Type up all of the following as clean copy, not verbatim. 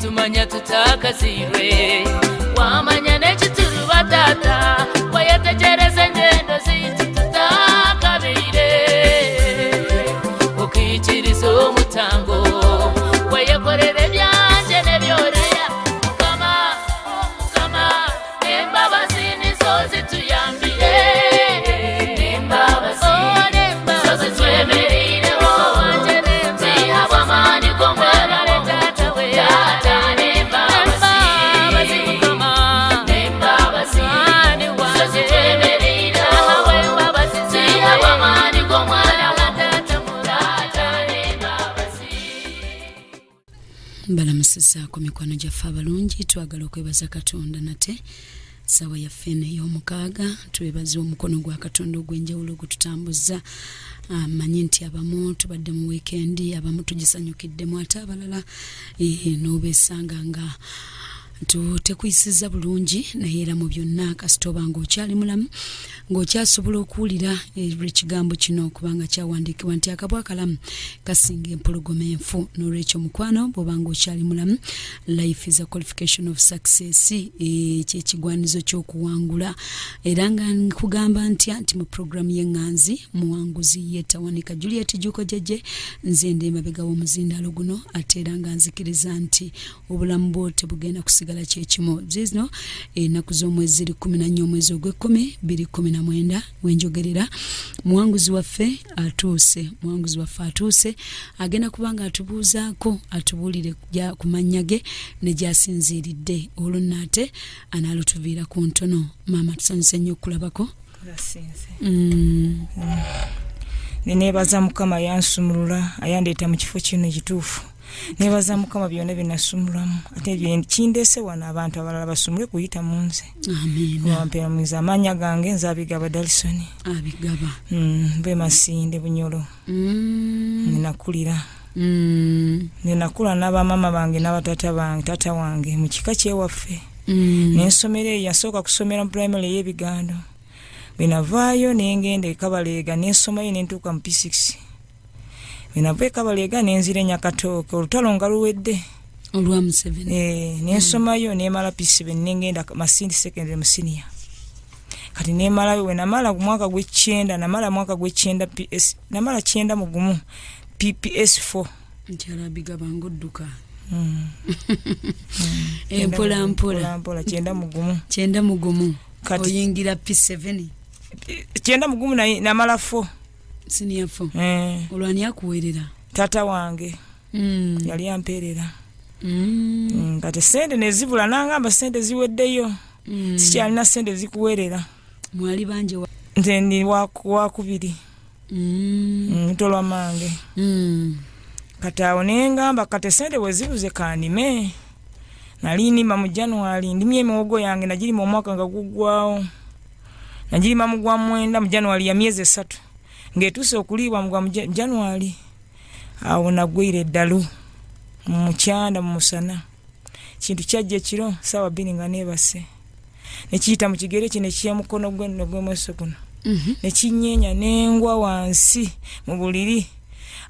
Tumanya tutakazirwe wamanya n'ekituru batata wayetegereze ngendo zitu tutakabire ukikiriza umutango wayekorere byanje nebyoreya mukama embabazi nizo zituyambire embabazi nizo zitwemereireho zihabwa amani go mwana w'omutata we balamusizaako mikwano gyaffe abalungi twagala okwebaza Katonda nate sawa yaffe ey'omukaaga twebaza omukono gwa Katonda ogw'enjawulo ogututambuzza manyi nti abamu tubadde mu weekendi abamu tugisanyukiddemu ate abalala n'obeesanga nga tekuyisiza bulungi naye era mu byonna kasita oba ng'okyali mulamu ng'okyasobola okuwulira buli kigambo kino kubanga kyawandiikibwa nti akabwa akalamu kasinga empologoma enfu. N'olwekyo mukwano bw'oba ng'okyali mulamu, life is a qualification of success, kyekigwanizo ky'okuwangula. Era nga nkugamba ntya nti mu programu y'enganzi muwanguzi yeetawanika Juliet Juko Jeje, nze ndi emabega w'omuzindaalo guno ate era nga nzikiriza nti obulamu bwo tebugenda kusigala kyekimu. Zino ennaku z'omwezi 14 omwezi ogw'ekkumi 2019 wenjogerera muwanguzi waffe atuuse agenda kubanga atubuuzaako atubuulire ku mannya ge ne gy'asinziiridde. Olwo nate anaalutuviira ku ntono. Maama tusanyuse nnyo okulabako. Neneebaza Mukama yansumulula ayandeeta mu kifo kino ekituufu. Nebaza Mukama byonna binasumulamu ate kindeese wano abantu abalala basumule kuyita mu nze. Amiina. Wampera mwiza amanya gange nze Abigaba Dalisoni. Abigaba. Mbe Masinde Bunyolo. Ninakulira. Ninakula n'abamama bange n'abatata bange tata wange mu kika kyewaffe. N'ensomero yasooka kusomera mu primary y'Ebigando. Binavaayo n'engenda Kabaleega n'ensomayo n'entuuka mu P6. Binavaayo Kabaleega n'enzira Nyakatooke olutalo nga luwedde. Olwa Museveni. N'ensomayo n'emala P7 n'engenda Masindi Secondary mu senior. Kati n'emala we namala ku mwaka gw'ekyenda namala mwaka gw'ekyenda PS namala 9 mu gumu PPS 4. Nkyala Abigaba ngodduka. Empola mpola 9 mu gumu oyingira P7 9 mu gumu namala 4 senior 4. Olwani akuwerera tata wange yali amperera. Kati sente nezibula nangamba sente ziweddeyo. Sikyalina sente zikuwerera. Mwali banje nze ndi wakubiri. Ntolwa mange. Kati awo nengamba kati sente wezibuze kanime. Nali nima mu January ndimye emiwogo yange nagirima omwaka nga guggwawo. Nagirima mu gwa mwenda mu January ya myezi 3. Ngetuuse okuliibwa mu gwa January. Awo nagwire eddalu mu kyanda mu musana. Kintu kyajje kiro sawa 2 nga nebase. Nekiyita mu kigere kine kiya mukono gw'emweso guno. Nekinyenya nengwa wansi mu buliri.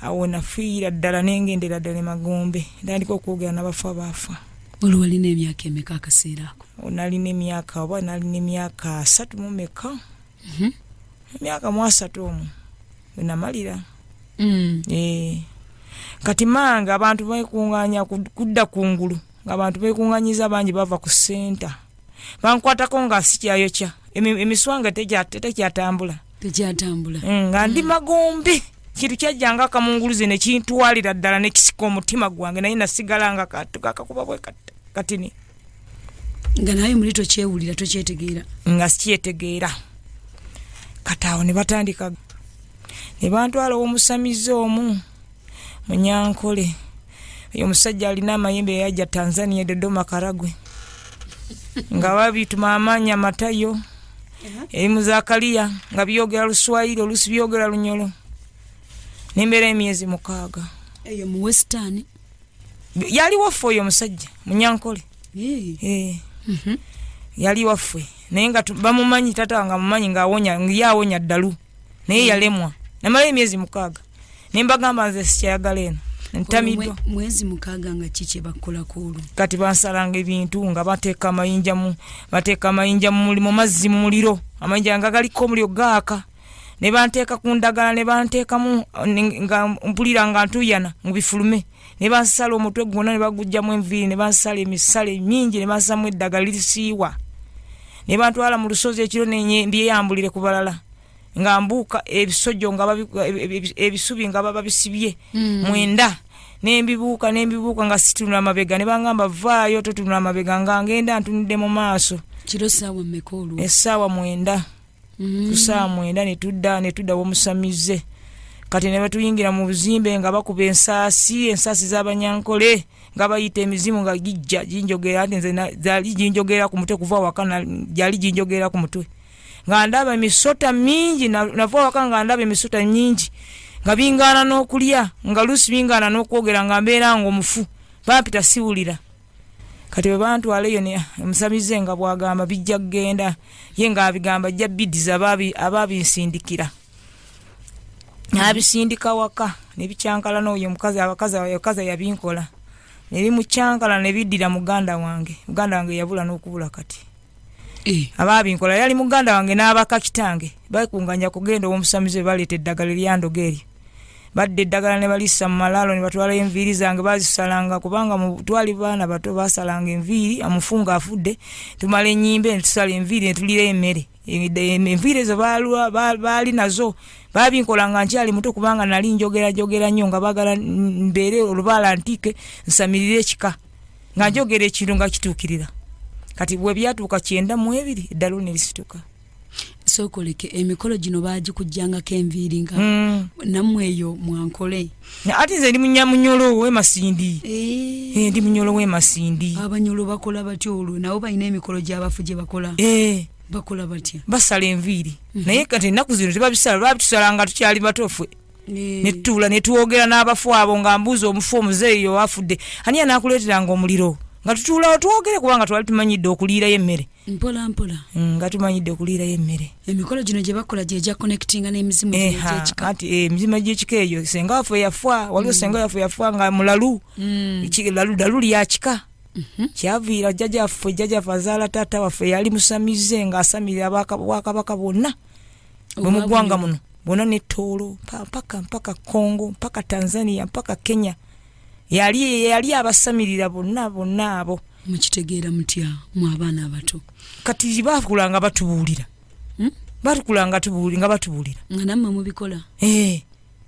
Awo nafiira ddala nengendera ddala Magombe. Ndandika okwogera n'abafu abafa. Olwali n'emyaka emeka akaseera ako? Nalina emyaka 3 mu meka. Emyaka 3 omwo namalira. Kati manga abantu bayikunganya kudda kungulu ng'abantu bekunganyiza bangi bava ku senta. Bankwatako nga sikyayokya emiswanga tekyatambula. Tekyatambula. Nga ndi Magombe kintu kyajjanga akamunguluze ne kintwalira ddala ne kisika omutima gwange naye nasigala nga kakakuba bwe katini nga naye muli tokyewulira tokyetegeera nga sikyetegeera kataawo ne batandika ne bantwala omusamize omu Munyankole oyo omusajja alina amayembe yajja Tanzania Dodoma Karagwe nga babituma amanya Matayo erimu Zakariya nga byogera Luswayiri olusi byogera Lunyolo nembere emyezi 6 eyo mu Western yali waffe oyo omusajja Munyankole yali waffe naye nga bamumanyi tata nga mumanyi nga awonya ddalu naye yalemwa namala emyezi 6 nembagamba nze sikyayagala eno ntamidwa mwezi 6 nga kiki bakola kuulu kati bansalanga ebintu nga bateeka amayinja mu mulimo mazzi mu muliro amayinja nga galiko omuliro gaaka ne banteeka ku ndagala ne banteekamu nga mpulira nga ntuyana mu bifulume ne bansala omutwe gwonna ne bagujjamu enviiri ne bansala emisale mingi ne bansamu eddagala lisiiwa ne bantwala mu lusozi ekiro mbyeyambulire ku balala nga mbuuka ebisojjo nga ebisubi nga babisibye mwenda nembibuuka nga situnula amabega ne bangamba vaayo totunula amabega nga ngenda ntunudde mu maaso kiro saawa mmekolu essaawa 9 kusaawa 9 ne tudda womusamize kati ne batuyingira mu buzimbe nga bakuba ensaasi z'Abanyankole nga bayita emizimu nga gijja jinjogera ate nze zali jinjogera ku mutwe kuva wakana jali jinjogera ku mutwe nga ndaba emisota mingi nava waka nga ndaba emisota nyingi nga bingana n'okulya nga lusi bingana n'okwogera nga mbeera ngo mufu bampita siwulira kati bwe bantwala eyo ne omusamize nga bwagamba bijja kugenda ye nga abigamba ajja bidiza ababinsindikira abisindika waka ne bicyankala n'oyo abakazi yabinkola ne bimucyankala ne biddira muganda wange yabula n'okubula kati ababinkola yali muganda wange n'abaka kitange bakunganya kugenda omusamize baleeta eddagala lyandoga eryo badde eddagala ne balissa mu malaalo ne batwala enviiri zange bazisalanga kubanga twali baana bato basalanga enviiri amufunga afudde tumala ennyimbe ne tusala enviiri ne tulira emmere enviiri ezo baali nazo babinkola nga nkyali muto kubanga nali njogera nnyo nga baagala mbeere olubaala ntike nsamirire ekika nga njogera ekintu nga kituukirira kati bwe byatuuka 9 eddalu ne lisituka sokoleke emikolo gino bagikujjangako enviiri nga nammwe eyo mwankole ate nze ndi munyamunyolo w'emasindi ndi munyolo w'emasindi abanyolo bakola batyo olwo nabo balina emikolo gy'abafu gye bakola bakola batya basala enviiri naye kati ennaku zino tebabisala babitusala nga tukyali batofe ne tutuula ne tuwogera n'abafu abo nga mbuuza omufu omuzeeyo afudde ani anaakuleeteranga omuliro nga tutuulawo tuwogere kubanga twali tumanyidde okuliirayo emmere mpola nga tumanyidde okuliirayo emmere emikolo gino gye bakola gye gya connectinga n'emizimu gy'ekika ati emizimu gy'ekika eyo senga waffe yafa waliwo senga waffe yafa nga mulalu dalu lyakika kyaviira jjajjaffe azaala taata waffe yali musamize ng'asamirira bwakabaka bonna mu ggwanga muno bonna ne Tooro mpaka Congo mpaka Tanzania mpaka Kenya yali abasamirira bonna abo mukitegeera mutya mu abaana abato kati bakulanga batubuulira batukulanga nga batubuulira nga nammwe mubikola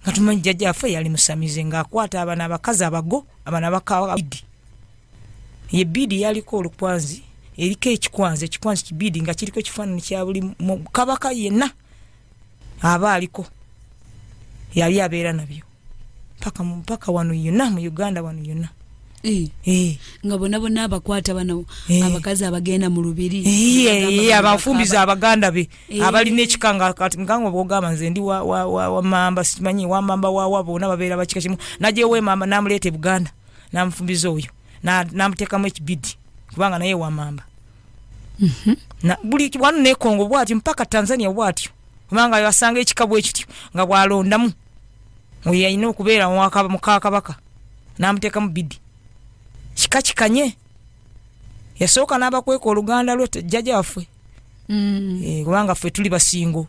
nga tumanyi jjajjaffe yali musamize ng'akwata abaana abakazi abago abaana bakabidi ye bidi yaliko olukwanzi eriko ekikwanzi kibidi nga kiriko ekifaananyi kya buli kabaka yenna aba aliko yali abeera nabyo mpaka wano yonna mu Uganda wano yonna nga bonna abakwata bano abakazi abagenda mu lubiri abafumbiza abaganda be abalina ekikanga nga bwogamba nze ndi wa mamba simanyi wa mamba wa bonna babeera bakika kimu najewe mamba namuleeta Buganda namufumbiza oyo namuteekamu ekibidi kubanga naye wa mamba na buli wano ne Kongo bwati mpaka Tanzania bwatyo kubanga yasanga ekikabwe ekityo nga bwalondamu oyo yalina okubeera mukakabaka namuteekamu bidi kikanye yasooka n'abakweka oluganda lwe jjajja waffe kubanga ffe tuli basingo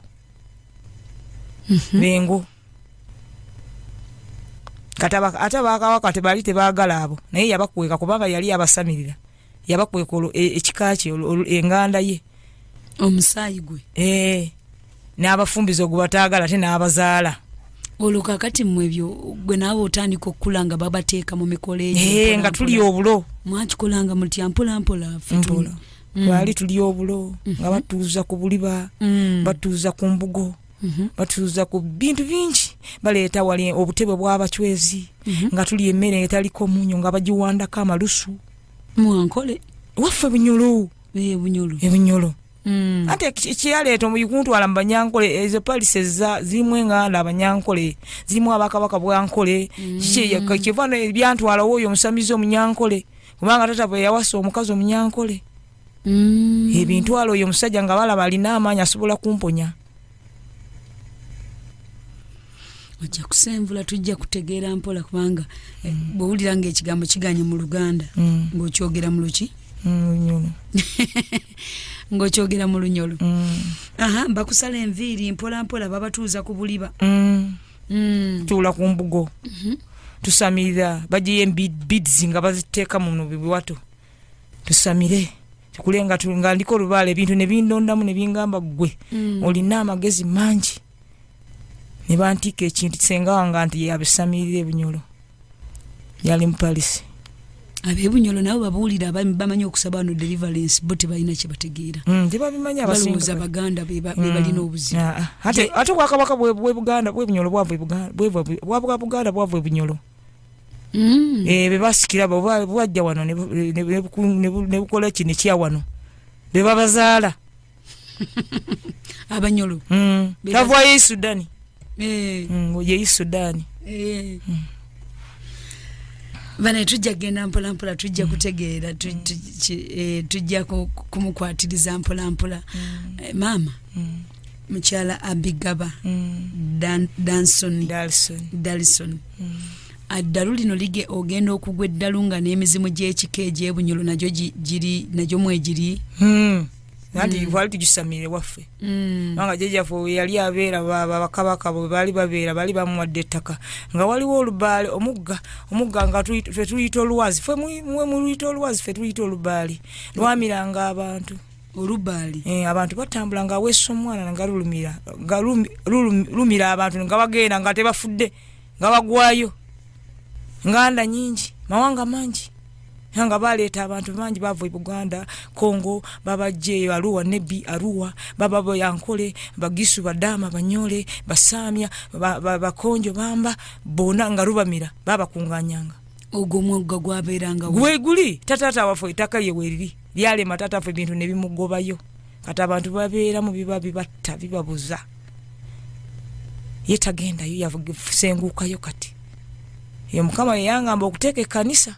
bengo ate bakawaka tebali tebaagala abo naye yabakweka kubanga yali abasamirira yabakweka ekika kye enganda ye omusaayi gwe n'abafumbiza ogubataagala ate n'abazaala oluka kati mwebyo gwe nawe otandika okulanga babateeka mu mikolo egyo nga tuli obulo mwakikolanga muti ampola mpola bali tuli obulo nga batuuza ku buliba batuuza ku mbugo batuuza ku bintu bingi baleeta wali obutebe bw'abachwezi nga tuli emmere etaliko munyo nga bagiwandako amalusu mwankole waffe bunyolo ebunyolo ate kiyaleeta muyikuntwala mu banyankole ezo palises zirimu enganda abanyankole zirimu abakabaka bwankole kivano ebyantwala woyo omusamizi omunyankole kubanga tata bwe yawasa omukazi omunyankole ebintwala oyo omusajja nga balaba alina amaanyi asobola kumponya. Ojja kusenvula tujja kutegeera mpola kubanga bw'owulira ng'ekigambo kiganye mu Luganda ng'okyogera mu luki ng'okyogera mu lunyolo bakusala enviiri mpola babatuuza ku buliba tuula ku mbugo tusamirira bagiye beads nga baziteeka mu biwato tusamire tukulenga nga ndiko olubaale ebintu ne bindondamu ne bingamba gwe olina amagezi mangi ne bantika ekintu kisenga wanga nti yabisamirira ebunyolo yali mu Paris abebunyolo nabo babuulira bamanyi okusaba no deliverance bo tebalina kye bategeera tebabimanya abasinga baganda be balina obuzibu ate bwakabaka bwe Buganda bwe bunyolo bwa Buganda bwa bunyolo be basikira bwajja wano ne bukola kino kya wano be babazaala abanyolo tavwayo Sudani ngoye Sudani bana tujja genda mpola tujja kutegeera tujja kumukwatiriza mpola mama mukyala Abigaba Dalson addalu lino lige ogenda okugwa eddalu nga n'emizimu gy'ekika egy'ebunyolo nagyo mwegiri nandi wali tugisamire waffe nga jejjaffe yali abeera bakabaka bwe bali babeera bali bamuwadde ettaka nga waliwo olubaale omugga nga ffe tuyita olwazi ffe mwe muluyita olwazi ffe tuyita olubaali lwamiranga abantu olubaali abantu batambula nga aweesa omwana nga lumira abantu nga bagenda nga tebafudde nga bagwayo nganda nyingi mawanga mangi nga baleeta abantu bangi bava e Buganda Kongo babajje Arua Nebi Arua baba Yankole Bagisu Badama Banyole Basamya Bakonjo Bamba bona nga rubamira baba kunganyanga ogwo mwogga gwabeeranga gweguli tatata waffe itaka ye weriri lyale matata ffe bintu ne bimugobayo kati abantu babeera mu bibatta bibabuza yetagenda yo yavusengukayo kati ye mukama yangamba okuteeka kanisa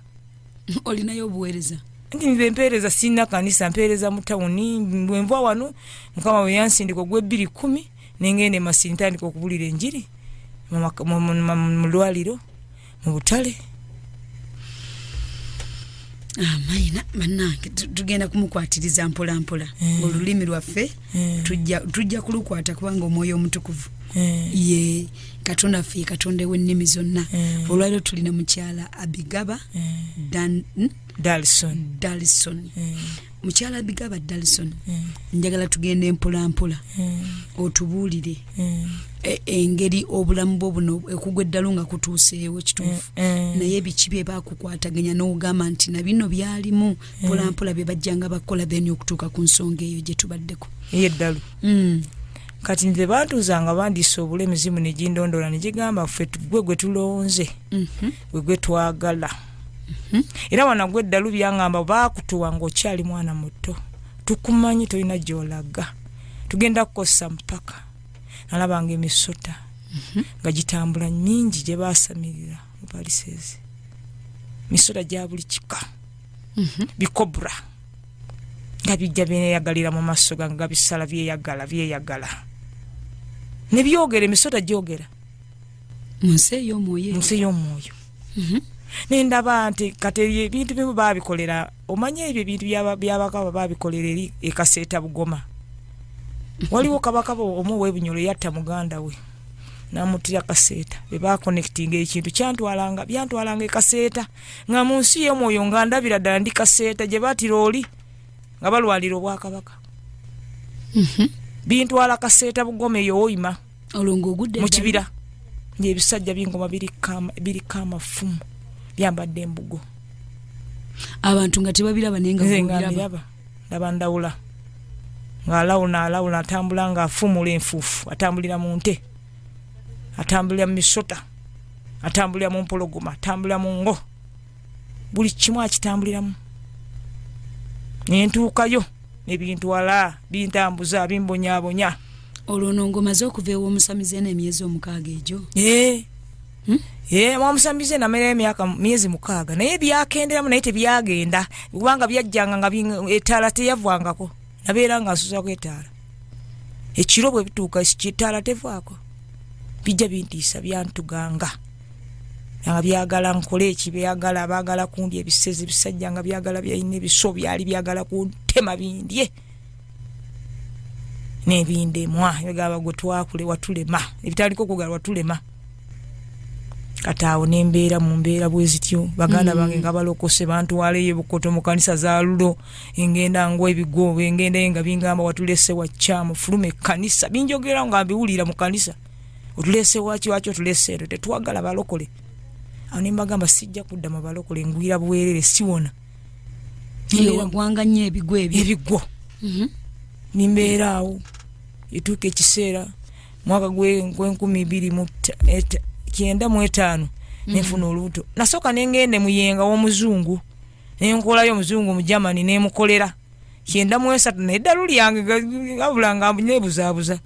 olinayo obuweereza ndi mpeereza sina kanisa mpeereza mu tawuni bwenva wano mukama we yansindika gwe 210 nengende masintandika okubulira enjiri mu lwaliro mu butale mayina bannange tugenda kumukwatiriza mpola olulimi lwaffe tujja kulukwata kubanga omwoyo omutukuvu ye Katonda ffe Katonda w'ennimi zonna olwaliro tulina mukyala Abigaba Dalson mukyala Abigaba Dalson njagala tugende mpola otubuulire engeri obulamu bwo buno ekugwa eddalu nga kutuuseewo kituufu naye biki bye bakukwataganya n'ogamba nti na bino byalimu mpola bye bajjanga bakola then okutuuka ku nsonga eyo gye tubaddeko ey'eddalu kati nze bantuuzanga bandiisa obulemizimu ne gindondola ne gigamba ffe gwe tulonze gwe twagala era wanagwe eddalu byangamba baakutuwa ng'okyali mwana muto tukumanyi tolina gy'olaga tugenda kukosa mpaka nalabanga emisota nga gitambula nyingi gye baasamirira mu palisezi misota gya buli kika bikobra nga bijja byeyagalira mu maaso nga bisala byeyagala ne byogera emisota gyogera mu nsi ey'omwoyo nendaba nti kati ebintu bimu baabikolera omanye ebyo ebintu byabakaba baabikolera eri ekaseeta Bugoma waliwo kabaka omu w'ebunyolo yatta muganda we namutira kaseeta be baconnectinga ekintu byantwalanga ekaseeta nga mu nsi y'omwoyo nga ndabira ddala ndi kaseeta gye batira oli nga balwalira obwakabaka bintwala kaseeta Bugoma eyo oyima olongo ogudde mu kibira nje ebisajja by'engoma biriko amafumu byambadde embugo. Abantu nga tebabiraba nenga biraba ndaba ndawula ng'alawuna atambula ng'afumula enfuufu, atambulira mu nte, atambulira mu misota, atambulira mu mpologoma, atambulira mu ngo, buli kimu akitambuliramu. Nentuukayo ebintu wala bintambuza bimbonyaabonya. Olwo ng'omaze okuva ew'omusamize n'emyezi 6 egyo. Mwamusamize namera myezi 6 naye byakenderamu naye tebyagenda kubanga byajjanga nga etaala teyavwangako, nabeera nga asusa ku etaala. Ekiro bwe bituuka etaala tevwako, bijja bintiisa byantuganga nga byagala nkole ekibyagala, abaagala kundi ebisezi bisajja nga byagala byayina ebiso byali byagala kuntema bindye n'ebindemwa ebigaba gwe twakule watulema ebitaliko kugala watulema. Kataawo nembeera mu mbeera bwe zityo, baganda bange nga balokose bantu waleyo bukoto mu kanisa za lulo, engenda ngo ebigo engenda nga bingamba watulese wachamu fulume kanisa binjogera nga mbiwulira mu kanisa otulese wacho tulese tetwagala balokole. Ani mbagamba sijja kudda mu balokole ngwira bwerere siwona. Wagwanga nnyo ebigo. Nimbeera awo etuuka ekiseera mwaka gwe 2095 nenfuna olubuto. Nasooka nengende muyenga w'omuzungu nenkolayo omuzungu mu Germany nemukolera 93 neddalu lyange gabulanga nebuzabuza.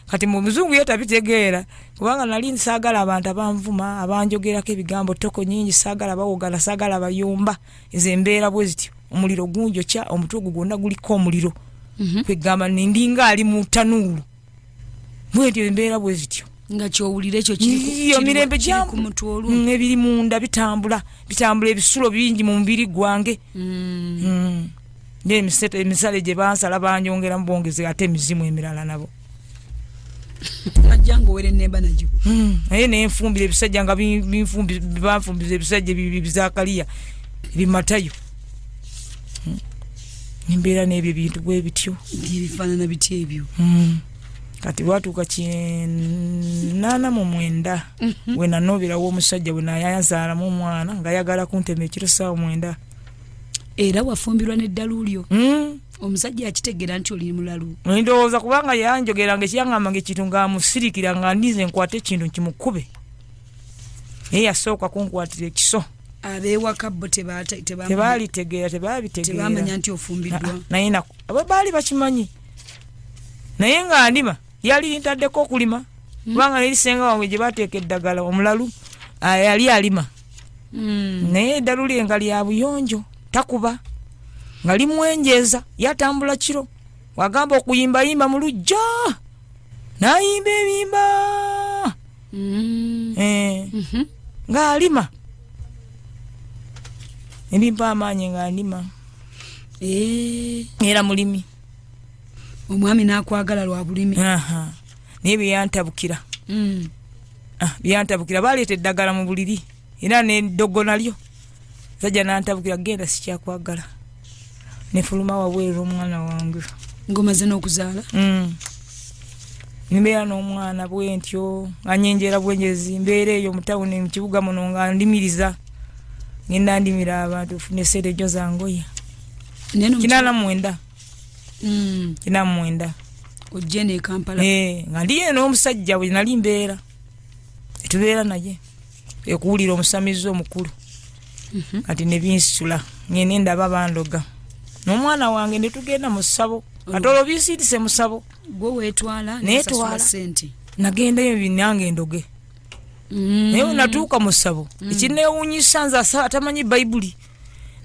Kati mu muzungu yetabitegeera kubanga nali nsagala abantu abanvuma abanjogerako ebigambo toko nyingi, sagala bawogala, sagala bayomba. Ezo embeera bwe zityo, omuliro gunjo kya omutwe gwonna guliko omuliro. Kwegamba nindinga ali mu tanuulu. Bwetyo embeera bwe zityo. Nga kyowulire ekyo kiri mirembe ku mutwe olwo. Ebiri munda bitambula ebisulo bingi mu mubiri gwange. Emisale gye bansala banjongera mu bongeze ate emizimu emirala nabo. Ajjango were nemba najjo. Naye nenfumbira ebisajja nga banfumbiza ebisajja bizakaliya bimatayo. Nimbeera n'ebyo bintu bwe bityo. Bifaanana biti ebyo. Kati watuuka 89 we nanobera w'omusajja we nayanzaala mu mwana nga yagala kuntema ekiro 9. Era wafumbirwa n'eddaluulyo. Omusajja akitegera nti oli mulalu. Ndowooza kubanga yanjogeranga ekyangamba ng'ekintu ng'amusirikira nga ndize nkwate ekintu nkimukube. Naye yasooka kunkwatira ekiso. Abewaka bo tebaalitegeera tebamanya nti ofumbiddwa. Naye baali bakimanyi. Naye nga ndima yali ntaddeko okulima kubanga nerisenga wange gye bateeka eddagala omulalu yali alima. Naye eddalu lye nga lya buyonjo takuba nga limwenjeeza yatambula kiro wagamba okuyimbayimba mu lujja nayimba ebimba nga alima ebimpa amaanyi nga ndima era mulimi. Omwami nakwagala lwa bulimi. Naye byantabukira. Byantabukira baleeta eddagala mu buliri era n'eddogo nalyo sajja nantabukira genda sikyakwagala. Nefuluma wabweru omwana wange ngomaze n'okuzaala. Nimbeera n'omwana bwentyo anyenjera bwenjezi mbeera eyo mu tawuni mu kibuga muno nga ndimiriza ngenda ndimira abantu ofune sente jo zangoya 89. 89 ojje ne Kampala. Nga ndiye n'omusajja bwe nali mbeera etubeera naye ekuwulira omusamizi omukulu. Kati ne binsula ngene ndaba bandoga n'omwana wange ne tugenda mu ssabo katolo binsitise mu ssabo. Gwe weetwala netwala sente nagendayo binange endoge. Naye natuuka mu ssabo ekineewuunyisa nze atamanyi Bayibuli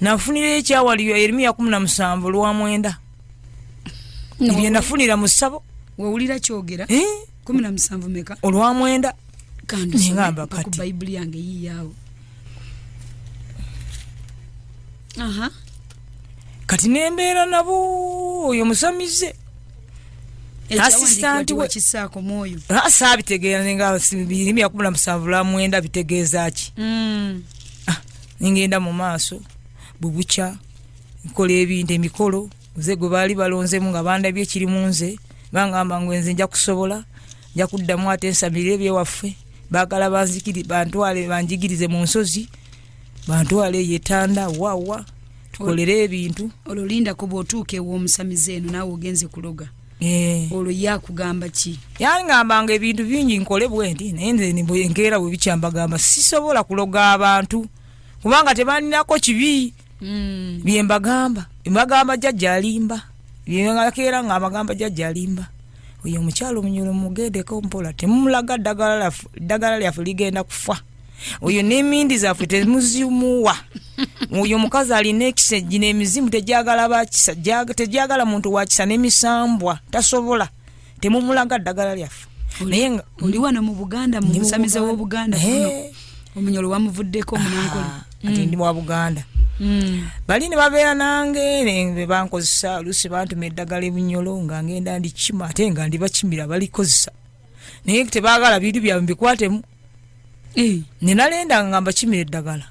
nafunira ekyawaliyo Yeremiya 17:9. Ebyo nafunira mu ssabo. Wawulira kyogera 17 meka olwamwenda kandi ngamba kati ku Bayibuli yange yiyawo. Kati nembeera nabo oyo musamize assistant we kisaako moyo asabitegeera nga Yeremiya 17:9 bitegeeza ki. Ngenda mu maaso bubucha nkola ebintu emikolo nze gwe baali balonzemu nga bandabye kiri mu nze bangamba ngo nze nja kusobola nja kuddamu ate ensamire ebyewaffe bagala banzikiri bantwale banjigirize mu nsozi bantwale yetanda wawa tukolere ebintu ololinda ko botuke wo musamize eno nawe ogenze kuloga olo yakugamba ki yangamba nga ebintu bingi nkole bwendi nenze nimbengera bwe bikyambagamba sisobola kuloga abantu kubanga tebaninako kibi byembagamba mbagamba jjajja alimba byengakera nga abagamba jjajja alimba oyo mukyalo munyolo mugedeko mpola temumulaga ddagala lyafe ligenda kufa oyo n'emindi zaffe temuzimuwa oyo mukazi alina ekisejji n'emizimu tejagala bakisa tejagala muntu wakisa n'emisambwa tasobola temumulaga ddagala lyaffe naye nga oli wano mu Buganda mu musamize wo Buganda omunyolo wamuvuddeko munankole ati ndi wa Buganda bali ne babeera nange ne bankozesa lusi bantuma eddagala ebunyolo nga ngenda ndikima ate nga ndibakimira balikozesa naye tebaagala bintu byabwe bikwatemu nenalenda nga mbakimira eddagala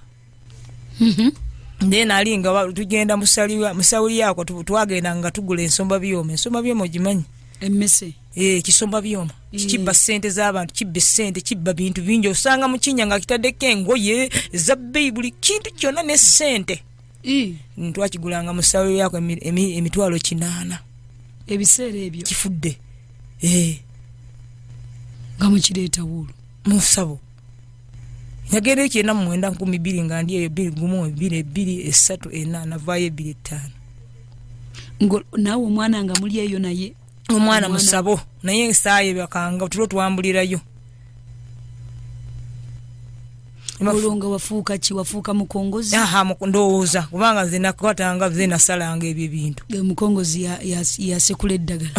then ali nga tugenda musawuli yako twagenda nga tugula ensomba byoma gimanyi emmese kisomba byoma kibba sente z'abantu kibba sente kibba bintu bingi osanga mu Kinya nga kitaddeko engoye za buli kintu kyonna ne sente twakigulanga musawuli yako emitwalo 8 ebiseera ebyo kifudde nga mukireeta wuulu musabo yagere kyena mu 9,200 nga ndi eyo 2,1 2 3 4 navayo 2 5 nawe omwana nga muli eyo naye omwana musabo naye saaye bakanga tulo twambulirayo olonga wafuuka ki wafuuka mukongozi ndowooza kubanga nze nakwatanga nze nasalanga ebyo ebintu mukongozi yasekula eddagala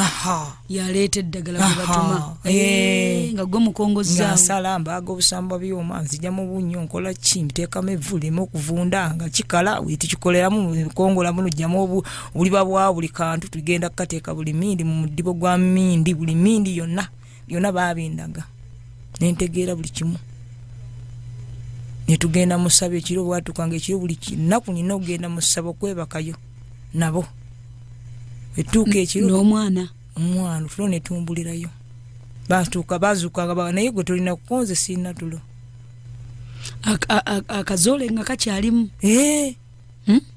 yaleeta eddagala gwe batuma nga gwe mukongozi nasala mbaga obusamba byoma nzija mu bunyo nkola ki mbiteekamu evvu okuvunda nga kikala tukikoleramu kongola muno jjamu obuliba bwa buli kantu tugenda kukateeka buli mindi mu mudibo gwa mindi buli mindi yonna babindaga nentegeera buli kimu netugenda musaba ekiro bwatukanga ekiro buli kinaku nina okugenda musaba kwebakayo nabo etuuka ekiro n'omwana tulo netumbulirayo bazuukanga naye gwe tulina kukonze sina tulo akazoole nga kakyalimu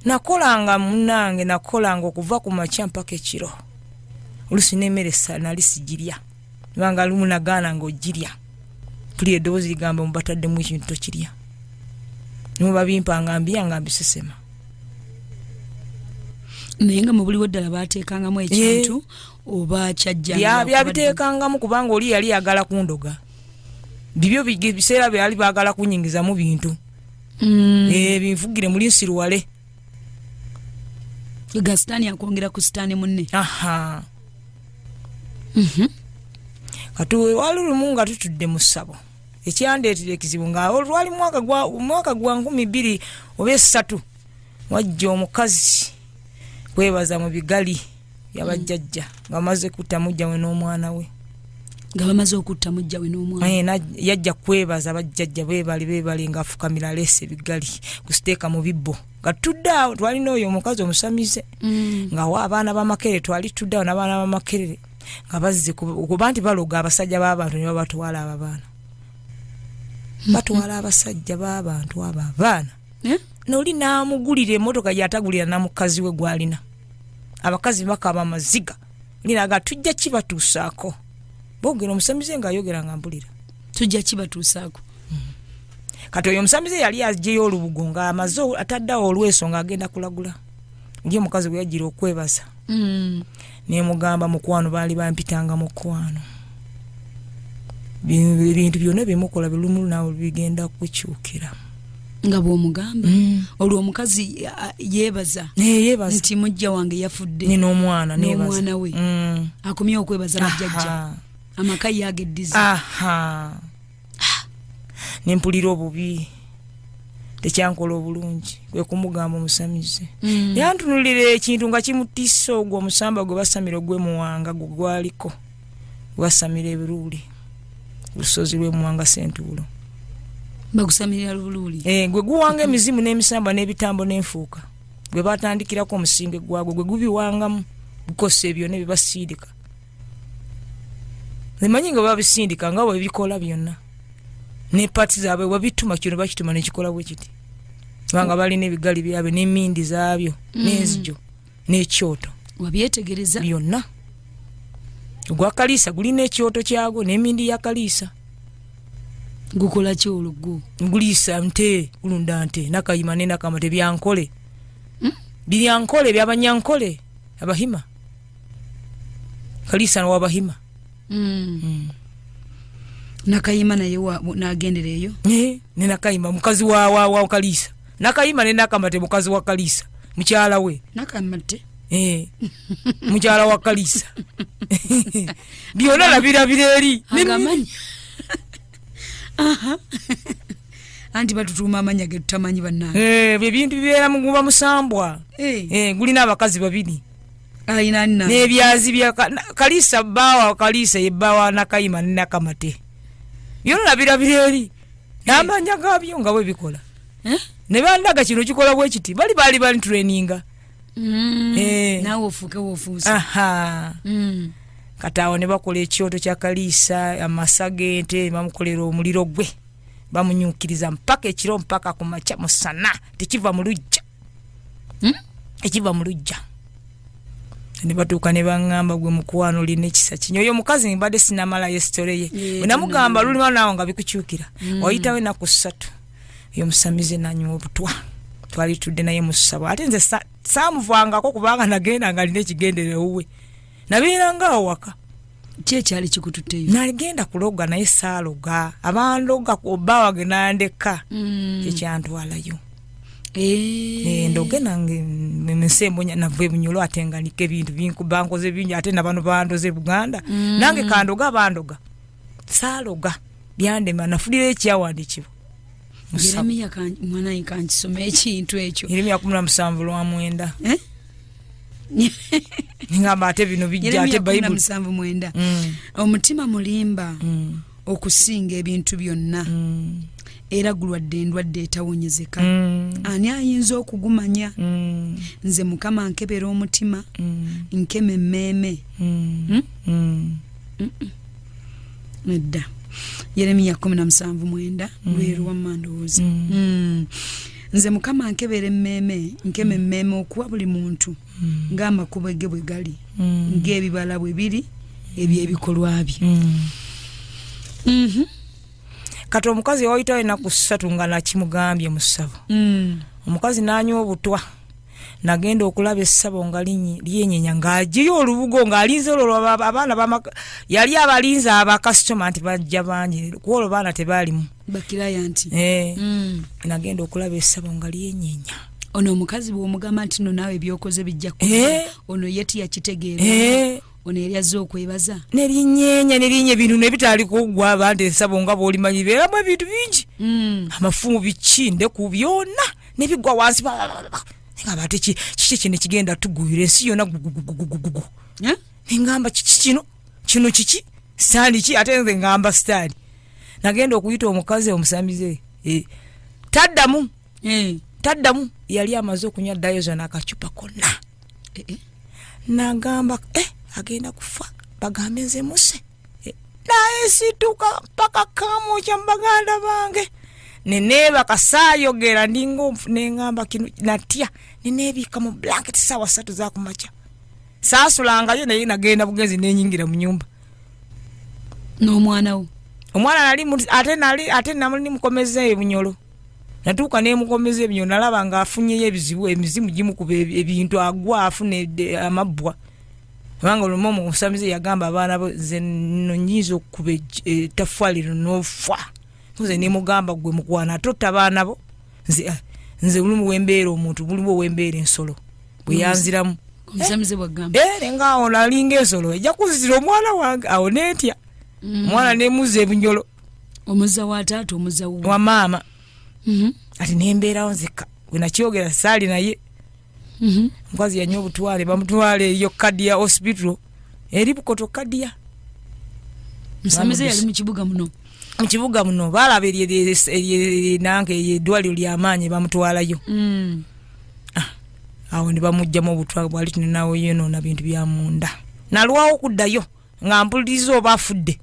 nakolanga munange nakolanga okuva ku makya mpaka ekiro olusi n'emmere nali sigirya banga lumu nagaana ng'ogirya tuli eddoboozi ligamba mubataddemu ekintu tokirya nimubabimpanga mbyanga mbisesema naye nga mu buliwo ddala baateekangamu ekintu oba kyajjanga byabiteekangamu kubanga oli yali yagala kundoga bibyo biseera byali baagala kunyingizamu bintu binfugire muli nsirwale ga sitaani akwongera ku sitaani munne kati wali lumu nga tutudde mu ssabo ekyandeetera ekizibu nga olwali mwaka gwa 2000 oba 3 wajja omukazi kwebaza mu bigali yabajjajja nga bamaze kutta mujja we n'omwana we nga bamaze okutta mujja we n'omwana yajja kwebaza bajjajja beebali nga afukamira leese ebigali kusiteeka mu bibbo nga tudde awo twalina oyo omukazi omusamize nga wa abaana b'amakerere twali tudde awo n'abaana b'amakerere nga bazze kuba nti baloga abasajja b'abantu ne babatwala abo abaana batwala abasajja b'abantu abo abaana noli n'amugulira emmotoka gy'atagulira na mukazi we gwalina abakazi bakaba amaziga linaga tujja kibatuusaako boogera omusamize ng'ayogera nga mpulira tujja kibatuusaako kati oyo omusamize yali aggyeyo olubugo nga amaze ataddawo olweso ng'agenda kulagula ndi omukazi bwe yajjira okwebaza nemugamba mukwano baali bampitanga mukwano bintu byonna byemukola bilumu nawe bigenda kukyukira nga bw'omugamba olwo omukazi yeebaza nti mujja wange yafudde n'omwana we akomye okwebaza bajjajja amaka yageddiza nempulira obubi tekyankola obulungi kwe kumugamba omusamize yantunulira ekintu nga kimutiisa ogwo omusamba gwe basamira ogwe muwanga gwe gwaliko basamira ebiruuli lusozi lw'emuwanga sentuulo bagusamirira lubululi gwe guwanga emizimu n'emisamba n'ebitambo n'enfuuka gwe batandikirako omusinge gwagwe gwe gubiwangamu gukosa ebyo ne bibasiidika emanyi nga babisindika nga bwe bikola byonna ne parts zaabwe wabituma kino bakituma nekikola bwe kiti banga bali nebigali byabe n'emindi zaabyo n'enzijo n'ekyoto wabyetegereza byonna gwa kalisa gulina ekyoto kyago n'emindi ya kalisa gukola ki olugu ngulisa nte ulunda nte nakayima ne nakamate byankole byankole byabanyankole abahima kalisa no wabahima nakayima naye nagendereyo ne nakayima mukazi wa kalisa nakayima ne nakamate mukazi wa kalisa mukyala we nakamate mukyala wa kalisa byonna labira bireri agamanya anti batutuma amanya ge tutamanyi bannange bye bintu bibeera muguba musambwa gulina abakazi babiri ayina nna n'ebyazi bya kalisa bawa kalisa yebawa nakayima ne nakamate byonna labira bireri n'amanya gabyo nga bwe bikola ne bandaga kino kikola bwe kiti bali traininga nawe ofuke wofuusa katawo ne bakola ekyoto kya kalisa amasagente bamukolera omuliro gwe bamunyukiriza mpaka ekiro mpaka ku makya musana tekiva mu lujja ekiva mu lujja ne batuuka ne baŋŋamba gwe mukwano lina ekisa kinyo oyo mukazi mbadde sinamala yesitole ye bwe namugamba lulima naawo nga bikukyukira wayitawo ennaku 3 oyo musamize nanywa obutwa twali tudde naye mu ssabo ate nze saamuvangako kubanga nagenda nga alina ekigenderero we nabeera nga waka kyekyali kikututteyo nagenda kuloga naye saaloga abandoga oba wage nandeka kyekyantwalayo ndoge nange nsembonya nave bunyolo atenganike ebintu binkubankoze bingi ate nabano bandoze Buganda nange kandoga bandoga saaloga byandema nafulira ekyawandikibwa Yeremiya mwana yikanjisoma ekintu ekyo Yeremiya 17:9 ngamba ate bino bijja ate Bible 17:9 omutima mulimba okusinga ebintu byonna era gulwadde endwadde etawonyezeka ani ayinza okugumanya nze Mukama nkebera omutima nkeme emmeme nedda Yeremiya 17:9 lweru wamandowooza nze Mukama nkebera emmeme nkeme emmeme okuwa buli muntu ng'amakubo ge bwe gali ng'ebibala bwe biri ebyebikolwa bye kati omukazi wayitawo ennaku 3 nga nakimugambye mu ssabo omukazi n'anywa obutwa nagenda okulaba essabo nga lyenyenya ng'agiyo olubugo ng'alinze olwo abaana yali abalinze abakasitoma nti bajja bangi kuba olwo baana tebaalimu bakiraya nti nagenda okulaba essabo nga lyenyenya ono omukazi bw'omugamba nti no naawe ebyokoze bijja kuba ono ye tiyakitegeera ono yali azze okwebaza nerinye bintu nebitali kugwa abantu essabo nga bw'olimanyi beeramu ebintu bingi amafumu biki ndeku byonna nebigwa wansi ngabate kiki kino kigenda tuguyira ensi yonna gugugugugugu ngamba kino kiki sitaani ki ate nze ngamba sitaani nagenda okuyita omukazi omusamize taddamu yali amaze okunywa dayoza n'akacupa konna nagamba agenda kufa bagambe nze muse naye situka mpaka kamukya mbaganda bange neneba kasayogera ndingo nengamba kino natya nenebika mu blanket sawa 3 za kumacha sasulanga ye naye nagenda bugenzi nenyingira mu nyumba n'omwana wo omwana nali ate namuli mukomeze ebunyolo natuka ne mukomeze ebunyolo nalaba nga afunye ebizibu emizimu gimu kuba ebintu agwa afune amabwa banga olumomo usamize yagamba abana bo ze nonyizo kube tafwaliro nofwa nze ne mugamba gwe mukwana tota abana bo nze bulumu wembeera omuntu bulumu wembeera ensolo bwe yanziramu omusamize bwagamba nga ono alinga ensolo ejja kuzira omwana wange awo netya omwana nemuza ebunyolo omuza wa taata omuza wa maama ati nembeerawo nzeka bwe nakyogera saali naye mukazi yanywa obutwale bamutwale eyo Kadia hospital eri Bukoto Kadia musamize yali mu kibuga muno balaba eri nange eddwaliro ly'amaanyi bamutwalayo awo ne bamugjamu obutwale bwali tuninawo yonoona bintu bya munda nalwawo okuddayo nga mpuliriza oba afudde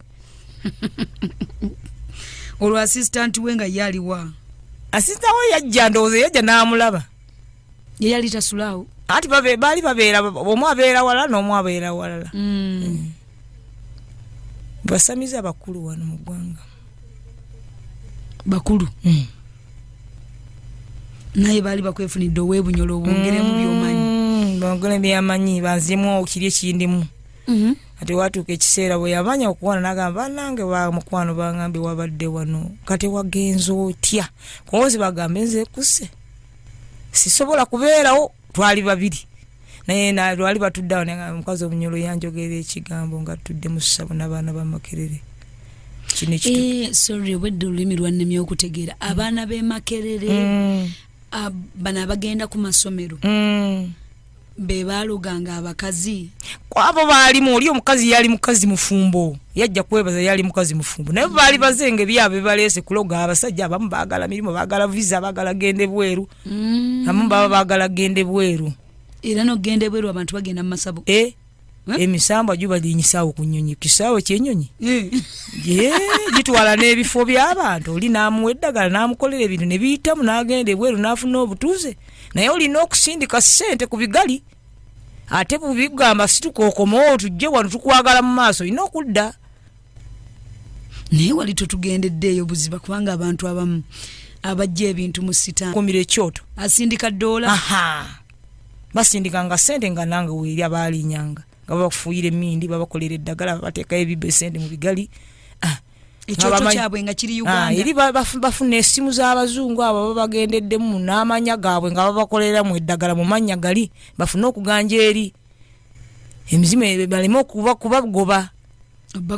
olwo assistant we nga yaliwa assistant we yajja ndowooza yajja n'amulaba yali tasulawo ati baali babeera omu abeera wala n'omu abeera walala basamiza bakulu wano mu ggwanga bakulu naye baali bakwefunidde ow'ebunyolo obongeremu by'omanyi bongere byamanyi banzemu okiri ekindimu ati watuuka ekiseera bwe yamanya okuwana n'agamba nange bamukwano bangambye wabadde wano kati wagenza otya konzi bagambe nze kuse sisobola kubeerawo twali babiri naye lwali batuddeawo omukazi obunyolo yanjogerera ekigambo nga tudde mu ssabo n'abaana ba Makerere sorry wedde olulimi lwannemye okutegeera abaana b'e Makerere bano abagenda ku masomero be baaluganga abakazi abo baalimu oli omukazi yali mukazi mufumbo yajja kwebaza yali mukazi mufumbo naye baali bazenge byabwe baleese kuloga abasajja abamu baagala mirimu baagala visa baagala gende bweru abamu baba baagala gende bweru era n'ogende bweru abantu bagenda mu masabo emisamba juba linyisaawo ku nnyonyi kisaawe ky'ennyonyi gitwala n'ebifo by'abantu oli n'amuwa eddagala n'amukolera ebintu ne biyitamu n'agenda bweru n'afuna obutuuze naye olina okusindika ssente ku bigali ate bubigamba situka okomawo tujje wano tukwagala mu maaso olina okudda naye wali totugendeddeeyo buziba kubanga abantu abamu abajja ebintu mu sitaani kumira ekyoto asindika ddoola basindikanga ssente nga nange weeri abaalinyanga nga babafuuyira emmindi babakolera eddagala bateekayo ebibba esente mu bigali ekyoto kyabwe nga kiri Uganda eri bafuna essimu z'abazungu abo babagendeddemu n'amanya gaabwe nga babakoleramu eddagala mu mannya gali bafune okuganja eri emizimu baleme okubagoba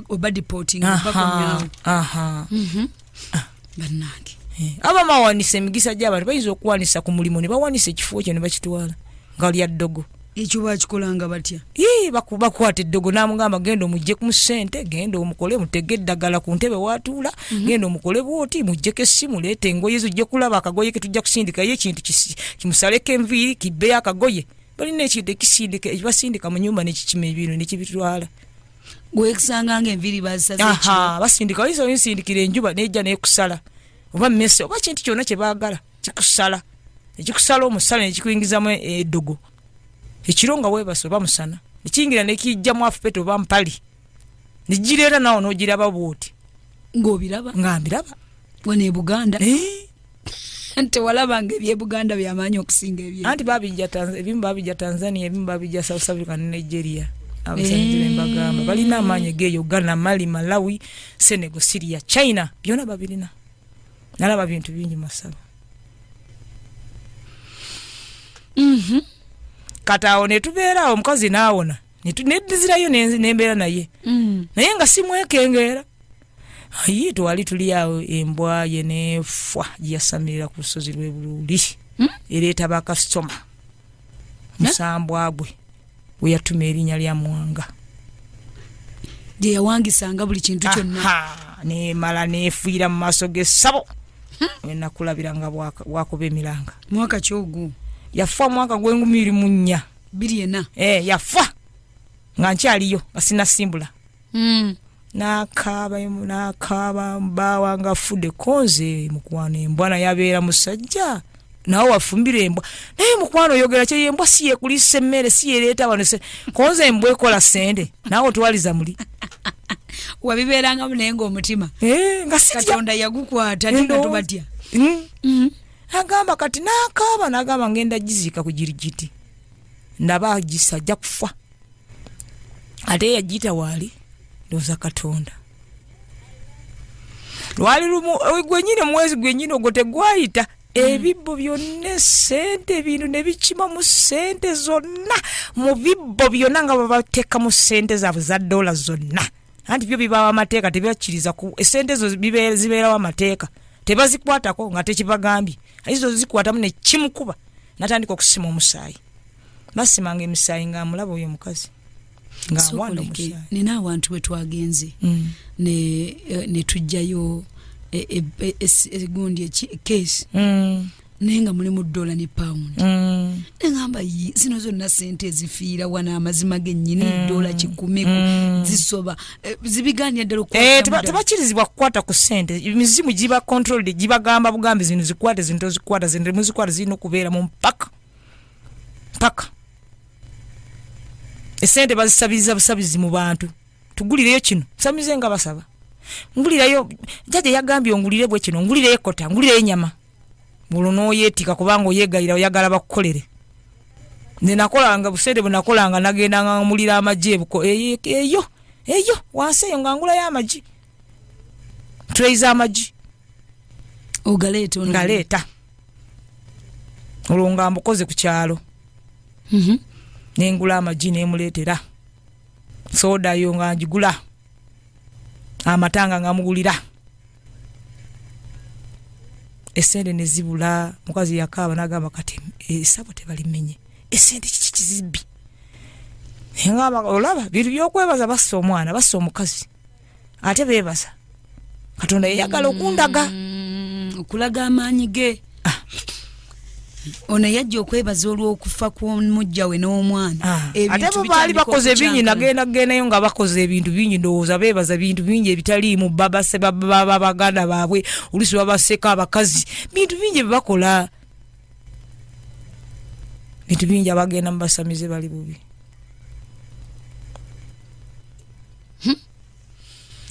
oba deporting bakomyawo bannange abamawanisa emigisa gy'abantu bayinza okuwanisa ku mulimu ne bawanisa ekifo kyo ne bakitwala nga lya ddogo ekyo bakikolanga batya bakwata eddogo n'amugamba genda omugje ku ssente genda omukole mutege eddagala ku ntebe watuula genda omukole bwoti muggyeko essimu leeta engoye zijje kulaba akagoye ke tujja kusindikayo ekintu kimusaleko enviiri kibbeyo akagoye balina ekintu ekisindika ekibasindika mu nyumba nekikima ebintu nekibitwala gwekisanganga enviiri bazisaze basindika oyinza oyinsindikira enjuba nejja nekusala oba mmese oba kintu kyonna kye baagala kikusala ekikusala omusala nekikuyingizamu eddogo ekiro nga weebase oba musana ekiyingira nekijjamu afupeta oba mpali negireeta nawo n'ogiraba bwoti ng'obiraba nga mbiraba wano e Buganda tewalabanga ebyebuganda byamaanyi okusinga anti ebimu babijja Tanzania ebimu babijja South Africa ne Nigeria abasajja bembagamba balina amaanyi geeyo Uganda Mali Malawi Senegal Syria China byonna babirina nalaba bintu bingi masaba katawo ne tubeerawo omukazi n'awona nedizirayo nembeera naye naye nga simwekengeera ayi twali tuli awo embwa ye nefwa yasamirira ku lusozi lw'Ebululi ereeta bakasitoma musambwa gwe we yatuma erinnya lya Mwanga gye yawangisanga buli kintu kyonna nemala neefiira mu maaso g'essabo wenakulabira nga bwakuba emiranga mwaka kyogu yafa mwaka gw'2004 yafa nga nkyaliyo asinasimbula n'akaaba mbawa nga afudde konze mukwano embwana yabeera musajja nawe wafumbira embwa naye mukwano oyogera kye embwa si yekulisa emmere si yereeta wano konze embwa ekola sente nawe otwaliza muli wabibeerangamu naye ng'omutima nga Katonda yagukwata ninga tubatya agamba kati n'agamba ngenda giziika ku girigiti ndaba gisajja kufa ate yagiyita waali ndowooza Katonda lwali lumu gwenyini omwezi gwenyini ogwo tegwayita ebibbo byonna ssente bintu ne bikima mu ssente zonna mu bibbo byonna nga babateeka mu ssente zaabwe za dola zonna anti byo bibawa amateeka tebakkiriza ku essente ezo zibeerawo amateeka tebazikwatako nga tekibagambye izo zikwatamu ne kimukuba natandika okusima omusaayi basimanga emisaayi nga amulaba oyo omukazi nga awanda omusaayi nina abantu bwe twagenze ne tujjayo egundi case nenga mulimu $1 ne pound engamba zino zonna sente ezifiira wana amazima gennyini $10 zisoba zibiganya ddala tebakirizibwa kukwata ku sente emizimu giba controlled gibagamba bugambi zino zikwate zinto zikwata zino muzikwata zino okubeera mu mpaka esente bazisabiriza busabizi mu bantu tugulireyo kino samize nga basaba ngulirayo jaje yagambye ongulire bwe kino ngulire ekota ngulire enyama buluno yetika kubanga oyegayira oyagala bakukolere ninakolanga busede bunakolanga nagenda nga mulira amaje buko eyo wanse yo ngangula ya amaji trays amaji ogaleto ngaleta olonga mbukoze ku kyalo nengula amaji nemuletera soda yo nga njigula amatanga ngamugulira esende nezibula mukazi yakaba nagamba kati esabo tebalimenye esende kizibi ngaba olaba biru byokwebaza bassa omwana bassa omukazi ate bebaza katonda yagala okundaga okulaga amaanyi ge ono yajja okwebaza olw'okufa kw'omujja we n'omwana ate bo baali bakoze bingi nagendayo nga bakoze ebintu bingi ndowooza beebaza bintu bingi ebitaliimu babase baganda baabwe oluusi babaseka abakazi bintu bingi bebakola bintu bingi abagenda mubasamize bali bubi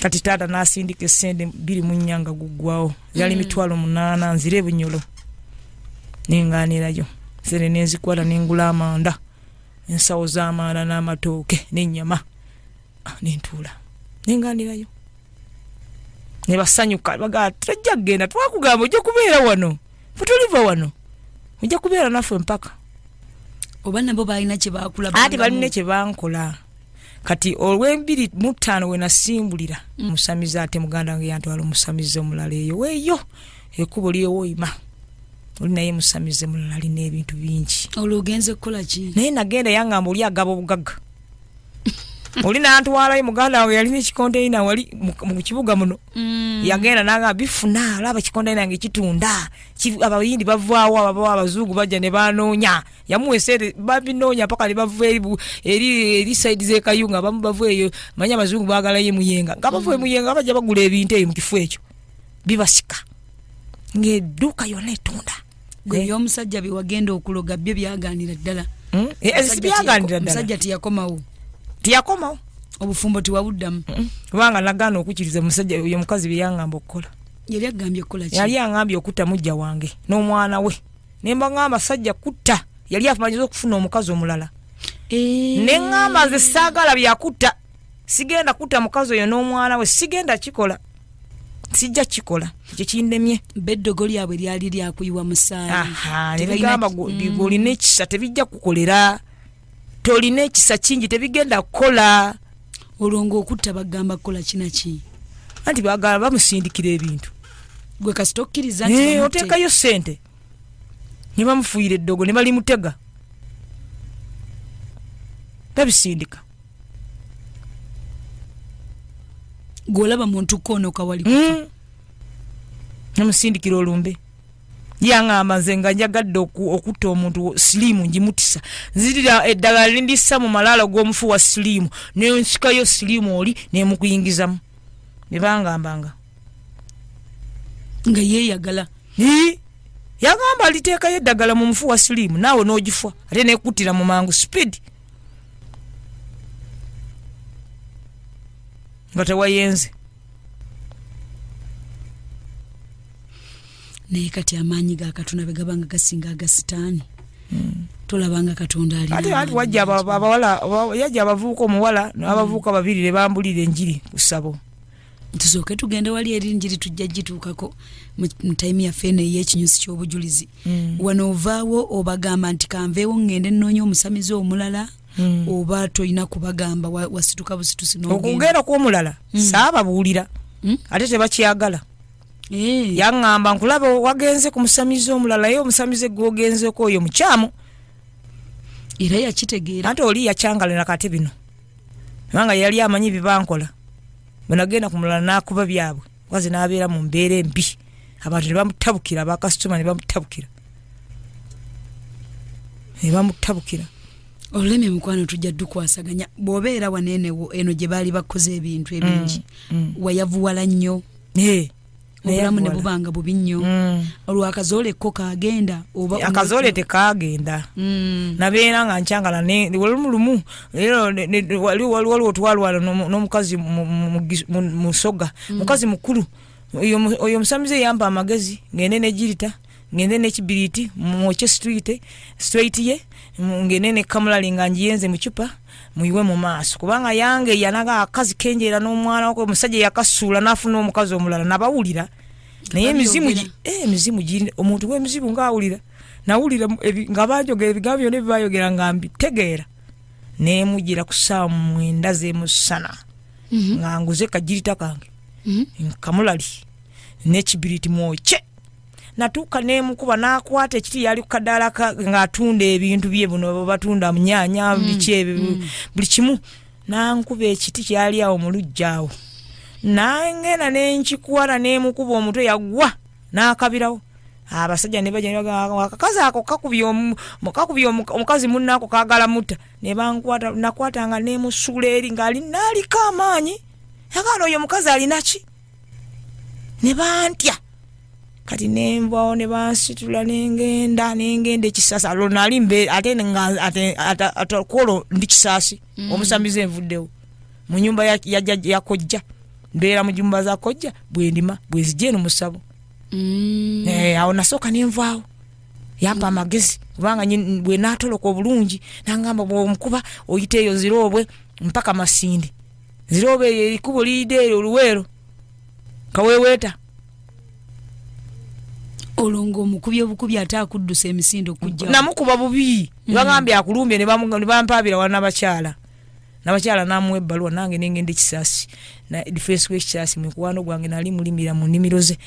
kati taata n'asindika essende 2 mu nnyanga guggwawo yali 8,000 nzire bunyolo ninganirayo sere nenzikwala nengula amanda ensawo z'amaana n'amatooke n'ennyama nentula nenganirayo ne basanyuka baga tujja genda twakugamba ojja kubeera wano futuliva wano ojja kubeera naffe mpaka oba nabo balina kye bakulaba ati balina kye bankola kati olw'25 we nasimbulira musamiza ate muganda wange yantwala omusamiza omulala eyo weeyo ekubo lyewoyima oli naye musamize mulala alina ebintu bingi olwogenze kukola ki naye nagenda yangamba oli agaba obugagga oli nantwalayo muganda wange yalina ekikonteina wali mu kibuga muno yagenda nagamba bifuna alaba kikonteina nge kitunda abayindi bavaawo ababawo abazungu bajja ne banoonya yamuwesere babinoonya paka ne bava eri side z'ekayunga abamu bava eyo manya abazungu baagalayo emuyenga nga bava emuyenga bajja bagula ebintu eyo mu kifo ekyo bibasika ng'edduuka yonna etunda gwe y'omusajja bye wagenda okuloga byo byaganira ddala byaganira ddala omusajja tiyakomawo obufumbo tiwabuddamu kubanga nagaana okukiriza omusajja oyo mukazi bye yangamba okukola yali agambye okukola ki yali angambye okutta mujja wange n'omwana we ne mbagamba sajja kutta yali amanyiza okufuna omukazi omulala ne ngamba nze saagala byakutta sigenda kutta mukazi oyo n'omwana we sigenda kikola sijja kikola ekyo kindemye beddogo lyabwe lyali lyakuyiwa musaayi nebigamba olina ekisa tebijja kukolera tolina ekisa kingi tebigenda kukola olwongo okutta bagamba kukola kinaki anti bagamba bamusindikira ebintu gwe kasita okkiriza oteekayo ssente ne bamufuuyira eddogo ne balimutega babisindika golaba muntu kono kawali namusindikira olumbe yangamba nze nga njagadde okutta omuntu silimu njimutisa nzirira eddagala lindisa mu malala g'omufu wa silimu nensikayo silimu oli nemukuyingizamu ne bangambanga nga yeeyagala yagamba aliteekayo eddagala mu mufu wa silimu naawe n'ogifwa ate nekuttira mu mangu speed nga tewayenze naye kati amaanyi ga Katonda bwe gabanga gasinga aga sitaani tolabanga Katonda alina ati wajja abawala yajja abavuuka omuwala n'abavuuka babiri ne bambulira enjiri ku ssabo tusooke tugende wali eri enjiri tujja gituukako mu time yaffe eno ey'ekinyusi ky'obujulizi wano ovaawo obagamba nti kanveewo ngende nnoonya omusamize omulala oba toyina kubagamba wasituka busitusi okugenda kw'omulala saababuulira ate tebakyagala yangamba nkulaba wagenze ku musamize omulala ye omusamize gw'ogenzeko oyo mukyamu era yakitegeera ate oli yakyangala nakate bino kubanga yali amanyi bibankola bwenagenda ku mulala n'akuba byabwe wazi n'abeera mu mbeera embi abantu ne bamutabukira bakasitoma ne bamutabukira ne bamutabukira. Olulimi mukwano tujja dukwasaganya bw'obeera wanene eno gye baali bakoze ebintu ebingi wayavuwala nnyo obulamu ne bubanga bubi nnyo olwakazoole ko kaagenda oba akazoole tekagenda nabeera nga nkyangala lumu leero waliwo twalwala n'omukazi musoga mukazi mukulu oyo omusamize yampa amagezi ngende ne jirita ngende ne kibiriti mwoche straight ye ngende ne kamulali nga njiyenze mu chupa muyiwe mu maaso kubanga yange yanaga akazi kenjera n'omwana wako musajja yakasuula nafuna omukazi omulala nabawulira naye mizimu giri omuntu w'emizimu ngawulira nawulira nga bajogera ebigambo byonna bibayogera ngambi tegeera nemugira kusaawa mwenda z'emusana nga nguze kajirita kange kamulali n'ekibiriti mwoche natuka nemukuba nakwata ekiti yali kukadala ng'atunda ebintu bye buno batunda munyanya buli kimu nankuba ekiti kyali awo mu lujjaawo nangena nenkikuwala nemukuba omutwe yagwa nakabirawo abasajja ne bajja akakazi ako kakubye omukazi munnako kagala mutta ne bankwata nakwatanga nemusuula eri ng'ali naalika amaanyi yagala oyo omukazi alinaki ne bantya kati nembawo ne bansitula nengenda ekisasa lo nali mbe ate nga atakolo ndi kisasi omusamize envuddewo mu nyumba ya kojja mbeera mu nyumba za kojja bwendima bwezije no musabo awo nasoka nenvaawo yampa amagezi kubanga bwe natoloka obulungi nangamba bw'omukuba oyiteeyo zirobwe mpaka Masindi zirobe erikubo liide oluwero kaweweeta olongo omukubye obukubi ate akuddusa emisindo kujja namukuba bubi bagambye akulumbye ne bampabira wana bakyala namuwe ebbaluwa nange nengenda ekisasi na defense w'ekisasi mukwano gwange nali mulimira mu nnimiroze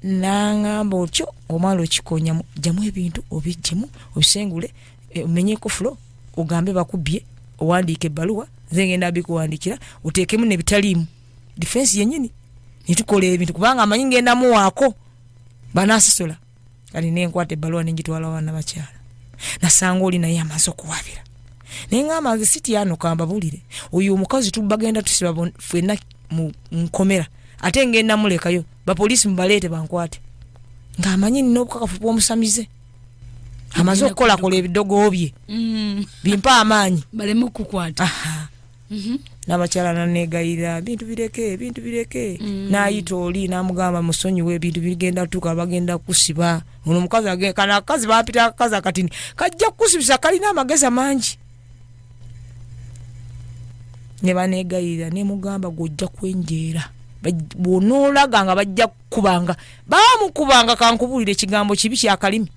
nangamba otyo omwalo okikonya jamu ebintu obijjemu obisengule omenyeko fulo ogambe bakubye owandiike ebbaluwa zengenda bikuwandikira oteekemu ne bitalimu defense yennyini nitukola ebintu kubanga amanyi ngenda muwaako banasasola kali nenkwata ebbaluwa nenjitwala wana bakyala nasanga oli naye amaze okuwabira nengamba siti yano kamba bulire oyo omukazi tubagenda tusiba fenna mu nkomera ate ngenda mulekayo bapolisi mbalete bankwate ng'amanyi nina obukakafu bw'omusamize amaze okukola ebidogo bye bimpa amaanyi baleme kukwata n'abakyala nanegayira bintu bireke n'ayita oli n'amugamba musonyiwe ebintu bigenda tuka bagenda kusiba ono omukazi kana akazi bampita akazi akatini kajja kusibisa kalina amagezi amangi ne banegayira ne mugamba gojja kwenjeera bw'onoolaga nga bajja kukubanga bamukubanga kankubulire ekigambo kibi kyakalimi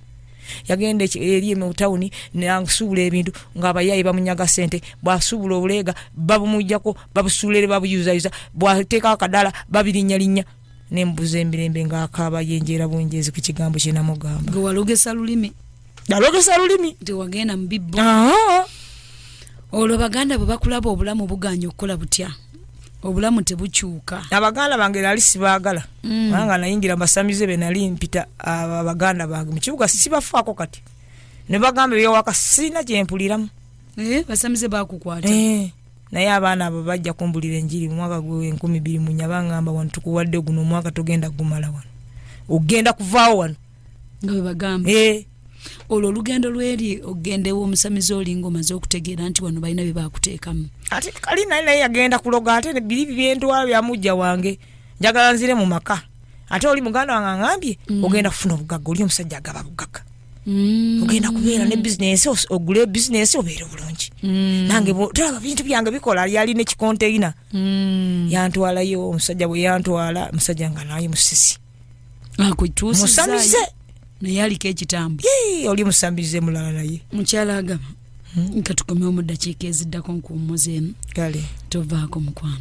yagenda eri mu tawuni n'asuubula ebintu ng'abayayi bamunyaga sente bw'asuubula obuleega babumujjako babusuulere babuyuzayiza bw'ateeka akadala babirinnyalinnya n'embuza emirembe ng'akaaba yenjeera bwenjeezi ku kigambo kye namugamba gwe walogesa lulimi tewagenda mu bibbo olwo baganda bwe bakulaba obulamu buganya okukola butya obulamu tebukyuka abaganda bange nali sibaagala kubanga nayingira basamize be nali mpita abaganda bange mu kibuga sibafaako kati ne bagamba ebyowaka sirina gyempuliramu basamize bakukwata naye abaana abo bajja kumbulira enjiri mu mwaka gwe 2024 bangamba wano tukuwadde guno omwaka togenda gumala wano ogenda kuvaawo wano nga bwe bagamba olwo olugendo lweri ogendewo omusamize olinga omaze okutegeera nti wano balina bye bakuteekamu ate kali naye yagenda kuloga ate biribi byentwala byamujja wange njagala nzire mu maka ate oli muganda wange angambye ogenda kufuna obugagga oli omusajja agaba bugagga ogenda kubeera ne bizinesi ogule bizinesi obeere bulungi nange tolaba bintu byange bikola yali ne kikonteyina yantwalayo omusajja bwe yantwala musajja nga naye musisi musamize naye aliko ekitambo oli musambize mulala naye mukyala agaba nga tukomewo mu ddakiika eziddako nkuumuzeemu kale tovaako mukwano